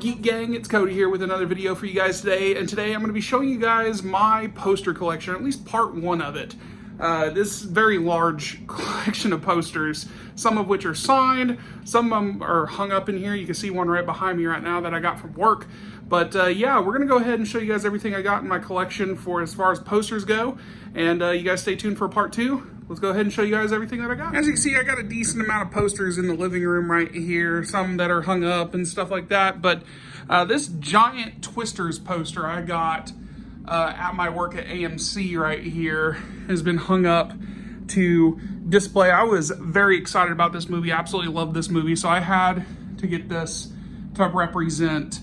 Geek Gang? It's Cody here with another video for you guys today, and today I'm going to be showing you guys my poster collection, at least part one of it. This very large collection of posters, some of which are signed, some of them are hung up in here. You can see one right behind me right now that I got from work. But yeah, we're going to go ahead and show you guys everything I got in my collection for as far as posters go, and you guys stay tuned for part two. Let's go ahead and show you guys everything that I got. As you can see, I got a decent amount of posters in the living room right here, some that are hung up and stuff like that. But this giant Twisters poster I got at my work at AMC right here has been hung up to display. I was very excited about this movie, absolutely loved this movie, so I had to get this to represent,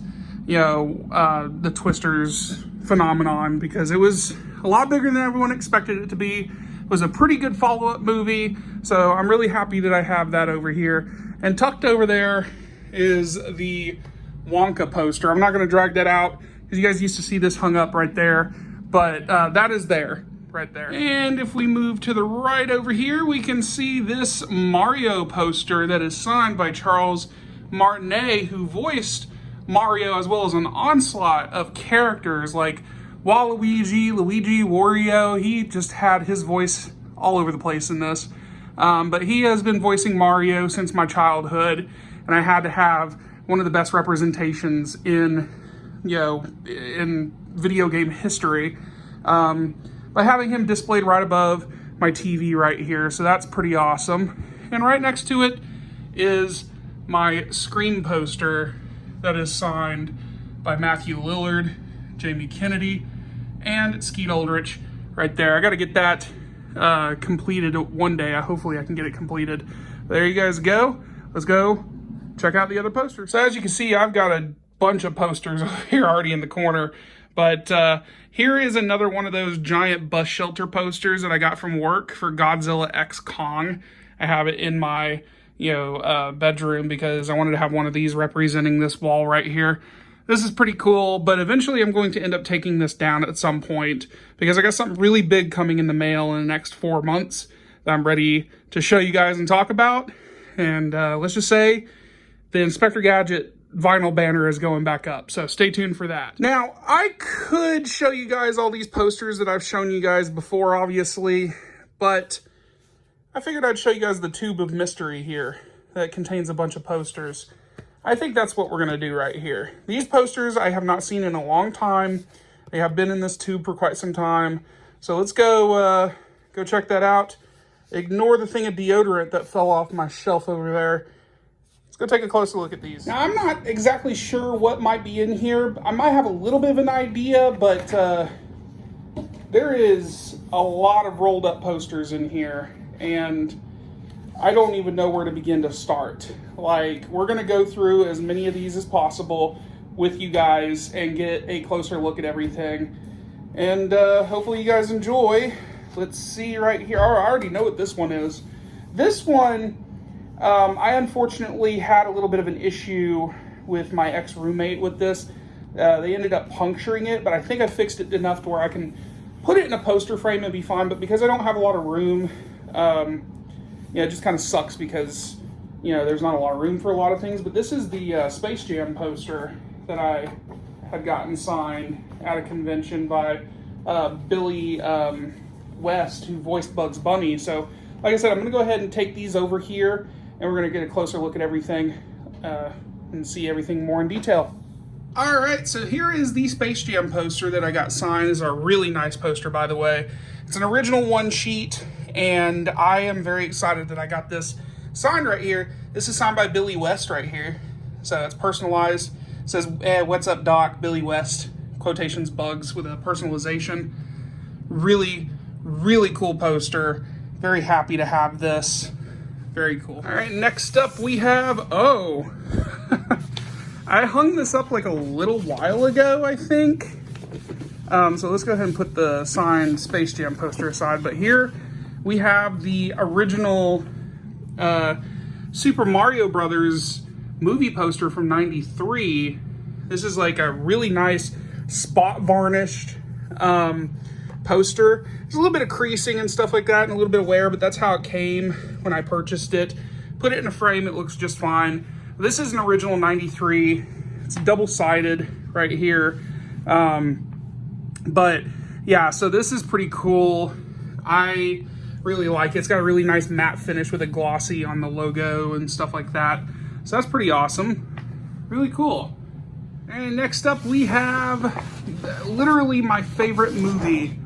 you know, the Twisters phenomenon, because it was a lot bigger than everyone expected it to be. Was a pretty good follow-up movie, so I'm really happy that I have that over here. And tucked over there is the Wonka poster. I'm not going to drag that out because you guys used to see this hung up right there, but that is there, right there. And if we move to the right over here, we can see this Mario poster that is signed by Charles Martinet, who voiced Mario, as well as an onslaught of characters like Waluigi, Luigi, Wario. He just had his voice all over the place in this. But he has been voicing Mario since my childhood, and I had to have one of the best representations in, you know, in video game history, by having him displayed right above my TV right here. So that's pretty awesome. And right next to it is my Scream poster that is signed by Matthew Lillard, Jamie Kennedy, and Skeet Ulrich right there. I got to get that completed one day. Hopefully I can get it completed. There you guys go. Let's go check out the other posters. So as you can see, I've got a bunch of posters over here already in the corner, but here is another one of those giant bus shelter posters that I got from work for Godzilla X Kong. I have it in my, you know, bedroom because I wanted to have one of these representing this wall right here. This is pretty cool, but eventually I'm going to end up taking this down at some point because I got something really big coming in the mail in the next 4 months that I'm ready to show you guys and talk about. And let's just say the Inspector Gadget vinyl banner is going back up, so stay tuned for that. Now, I could show you guys all these posters that I've shown you guys before, obviously, but I figured I'd show you guys the tube of mystery here that contains a bunch of posters. I think that's what we're going to do right here. These posters I have not seen in a long time. They have been in this tube for quite some time. So let's go check that out. Ignore the thing of deodorant that fell off my shelf over there. Let's go take a closer look at these. Now, I'm not exactly sure what might be in here. I might have a little bit of an idea, but there is a lot of rolled up posters in here, and I don't even know where to begin to start. Like, we're going to go through as many of these as possible with you guys and get a closer look at everything. And hopefully you guys enjoy. Let's see right here. Oh, I already know what this one is. This one, I unfortunately had a little bit of an issue with my ex-roommate with this. They ended up puncturing it, but I think I fixed it enough to where I can put it in a poster frame and be fine. But because I don't have a lot of room, yeah, it just kind of sucks because, you know, there's not a lot of room for a lot of things. But this is the Space Jam poster that I had gotten signed at a convention by Billy West, who voiced Bugs Bunny. So, like I said, I'm going to go ahead and take these over here, and we're going to get a closer look at everything and see everything more in detail. All right, so here is the Space Jam poster that I got signed. This is a really nice poster, by the way. It's an original one sheet, and I am very excited that I got this signed right here. This is signed by Billy West right here. So it's personalized. It says, "What's up, Doc? Billy West," quotations, bugs with a personalization. Really, really cool poster. Very happy to have this. Very cool. All right, next up we have, oh, I hung this up like a little while ago, I think. So let's go ahead and put the signed Space Jam poster aside. But here we have the original Super Mario Brothers movie poster from '93. This is like a really nice spot varnished poster. There's a little bit of creasing and stuff like that and a little bit of wear, but that's how it came when I purchased it. Put it in a frame, it looks just fine. This is an original '93. It's double-sided right here. But yeah, so this is pretty cool. I really like it. It's got a really nice matte finish with a glossy on the logo and stuff like that. So that's pretty awesome. Really cool. And next up we have literally my favorite movie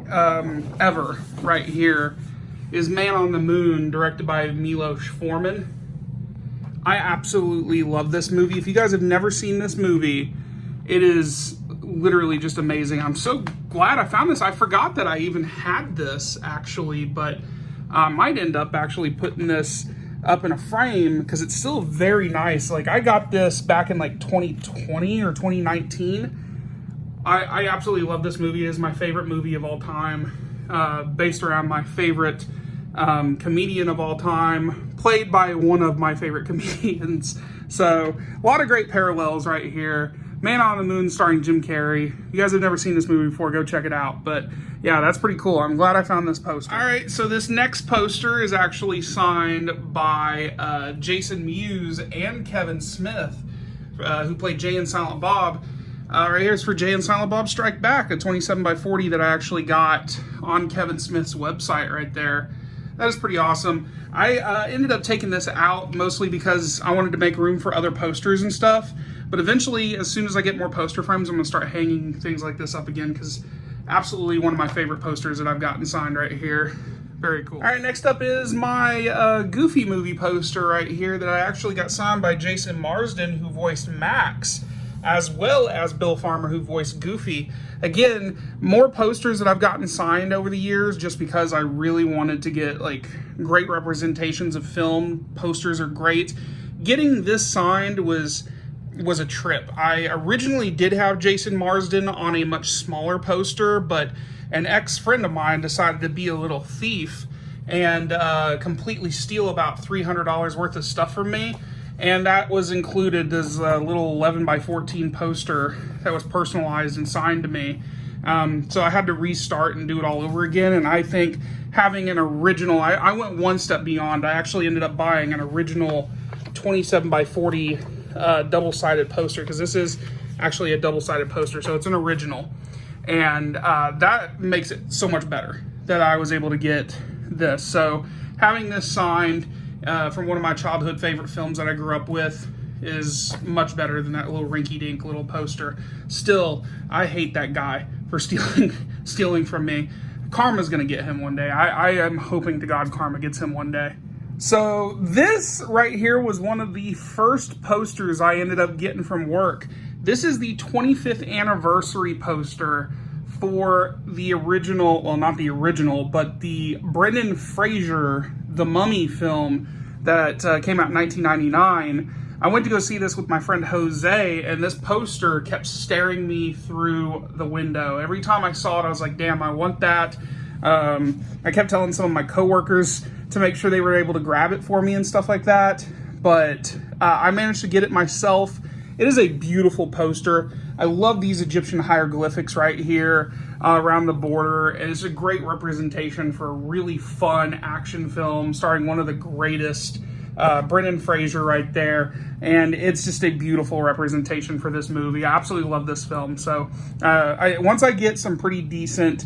ever right here is Man on the Moon, directed by Milos Forman. I absolutely love this movie. If you guys have never seen this movie, it is literally just amazing. I'm so glad I found this. I forgot that I even had this actually, but I might end up actually putting this up in a frame because it's still very nice. Like, I got this back in like 2020 or 2019. I absolutely love this movie. It is my favorite movie of all time, based around my favorite comedian of all time, played by one of my favorite comedians. So a lot of great parallels right here. Man on the Moon starring Jim Carrey. You guys have never seen this movie before, go check it out. But yeah, that's pretty cool. I'm glad I found this poster. All right, so this next poster is actually signed by Jason Mewes and Kevin Smith, who played Jay and Silent Bob. Right here's for Jay and Silent Bob Strike Back, a 27x40 that I actually got on Kevin Smith's website right there. That is pretty awesome. I ended up taking this out mostly because I wanted to make room for other posters and stuff. But eventually, as soon as I get more poster frames, I'm going to start hanging things like this up again because absolutely one of my favorite posters that I've gotten signed right here. Very cool. All right, next up is my Goofy movie poster right here that I actually got signed by Jason Marsden, who voiced Max, as well as Bill Farmer, who voiced Goofy. Again, more posters that I've gotten signed over the years just because I really wanted to get like great representations of film. Posters are great. Getting this signed was a trip. I originally did have Jason Marsden on a much smaller poster, but an ex-friend of mine decided to be a little thief and completely steal about $300 worth of stuff from me. And that was included as a little 11x14 poster that was personalized and signed to me. So I had to restart and do it all over again. And I think having an original, I went one step beyond. I actually ended up buying an original 27x40 double-sided poster, because this is actually a double-sided poster, so it's an original. And that makes it so much better that I was able to get this. So having this signed from one of my childhood favorite films that I grew up with is much better than that little rinky-dink little poster. Still, I hate that guy for stealing from me. Karma's gonna get him one day. I am hoping to God karma gets him one day. So this right here was one of the first posters I ended up getting from work. This is the 25th anniversary poster for the original, well, not the original, but the Brendan Fraser The Mummy film that came out in 1999. I went to go see this with my friend Jose, and this poster kept staring me through the window. Every time I saw it, I was like, damn, I want that. I kept telling some of my coworkers to make sure they were able to grab it for me and stuff like that, but I managed to get it myself. It is a beautiful poster. I love these Egyptian hieroglyphics right here around the border. And it's a great representation for a really fun action film starring one of the greatest, Brendan Fraser right there. And it's just a beautiful representation for this movie. I absolutely love this film. So once I get some pretty decent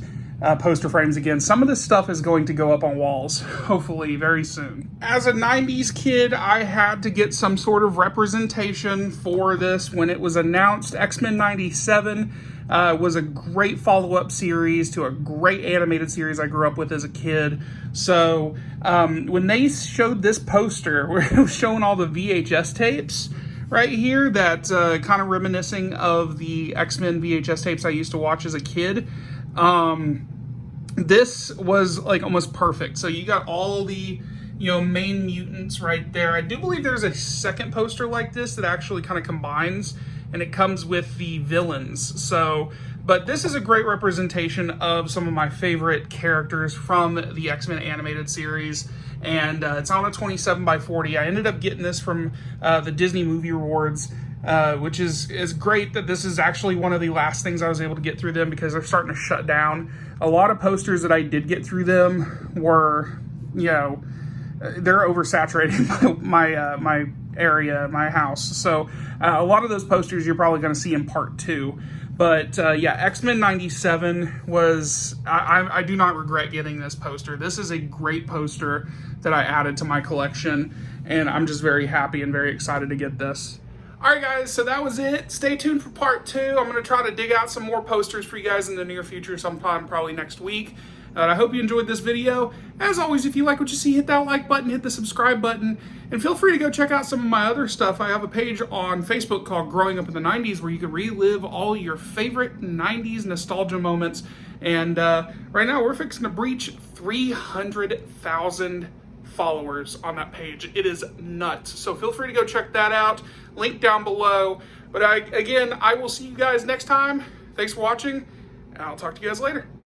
poster frames again, some of this stuff is going to go up on walls, hopefully very soon. As a 90s kid, I had to get some sort of representation for this when it was announced. X-Men 97 was a great follow-up series to a great animated series I grew up with as a kid. So when they showed this poster where it was showing all the VHS tapes right here, that kind of reminiscing of the X-Men VHS tapes I used to watch as a kid, this was like almost perfect. So you got all the, main mutants right there. I do believe there's a second poster like this that actually kind of combines, and it comes with the villains. So, but this is a great representation of some of my favorite characters from the X-Men animated series. And it's on a 27x40. I ended up getting this from the Disney Movie Awards, which is great that this is actually one of the last things I was able to get through them, because they're starting to shut down. A lot of posters that I did get through them were, they're oversaturating my area, my house. So a lot of those posters you're probably going to see in part 2. But yeah, X-Men 97 was, I do not regret getting this poster. This is a great poster that I added to my collection, and I'm just very happy and very excited to get this. Alright guys, so that was it. Stay tuned for part 2. I'm going to try to dig out some more posters for you guys in the near future, sometime probably next week. I hope you enjoyed this video. As always, if you like what you see, hit that like button, hit the subscribe button, and feel free to go check out some of my other stuff. I have a page on Facebook called Growing Up in the 90s where you can relive all your favorite 90s nostalgia moments. And right now we're fixing to breach 300,000 followers on that page. It is nuts. So feel free to go check that out. Link down below. But again, I will see you guys next time. Thanks for watching, and I'll talk to you guys later.